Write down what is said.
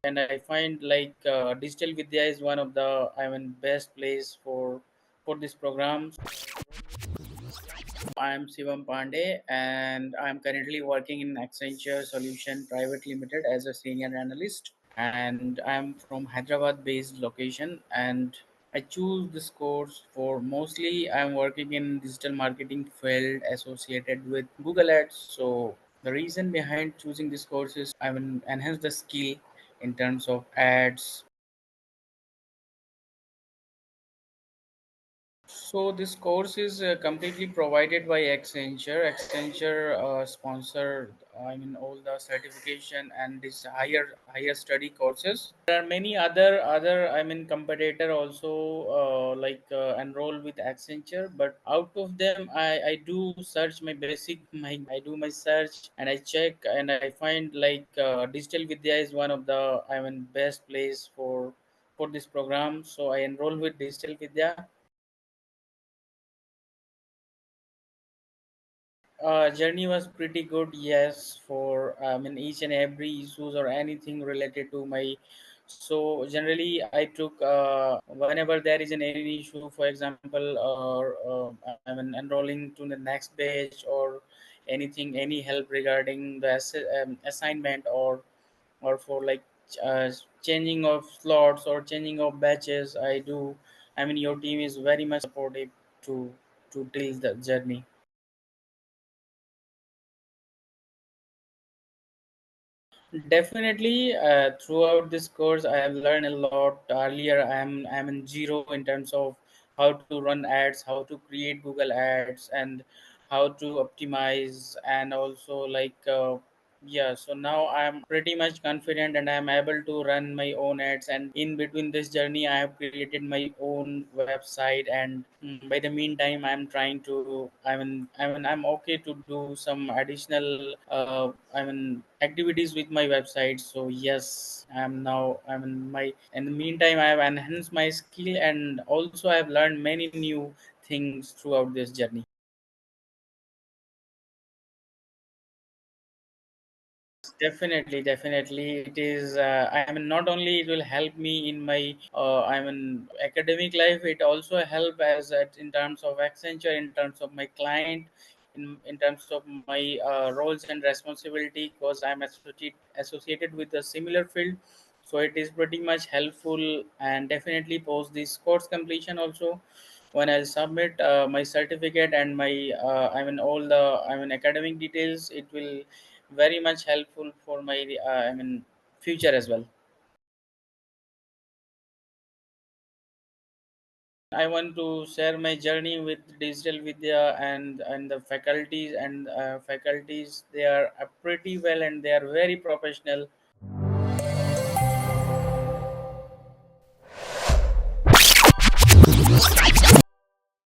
and I find Digital Vidya is one of the best place for this program. I am Shibam Pandey, and I am currently working in Accenture Solution Private Limited as a senior analyst. And I am from Hyderabad based location, and I choose this course for mostly I'm working in digital marketing field associated with Google Ads. So the reason behind choosing this course is I will enhance the skill in terms of ads. So this course is completely provided by Accenture. Accenture sponsored, all the certification and this higher study courses. There are many other competitor also enroll with Accenture, but out of them, I do search my basic, my I do my search and I check and I find Digital Vidya is one of the best place for this program. So I enroll with Digital Vidya. Journey was pretty good, yes, for each and every issues or anything related to my. So generally, I took whenever there is an any issue, for example, or enrolling to the next page or anything, any help regarding the assignment or for changing of slots or changing of batches. I do. Your team is very much supportive to deal the journey. Definitely, throughout this course, I have learned a lot. Earlier, I'm in zero in terms of how to run ads, how to create Google ads, and how to optimize, and also yeah. So now I'm pretty much confident, and I'm able to run my own ads. And in between this journey, I have created my own website, and by the meantime, I'm trying to. I'm okay to do some additional activities with my website. So yes, I'm in my in the meantime I have enhanced my skill, and also I've learned many new things throughout this journey. Definitely, it is. Not only it will help me in my, academic life. It also help as in terms of Accenture, in terms of my client, in terms of my roles and responsibility. Because I'm associated with a similar field, so it is pretty much helpful. And definitely post this course completion also, when I'll submit my certificate and my all the academic details, it will very much helpful for my future as well. I want to share my journey with Digital Vidya and the faculties, and faculties, they are pretty well and they are very professional.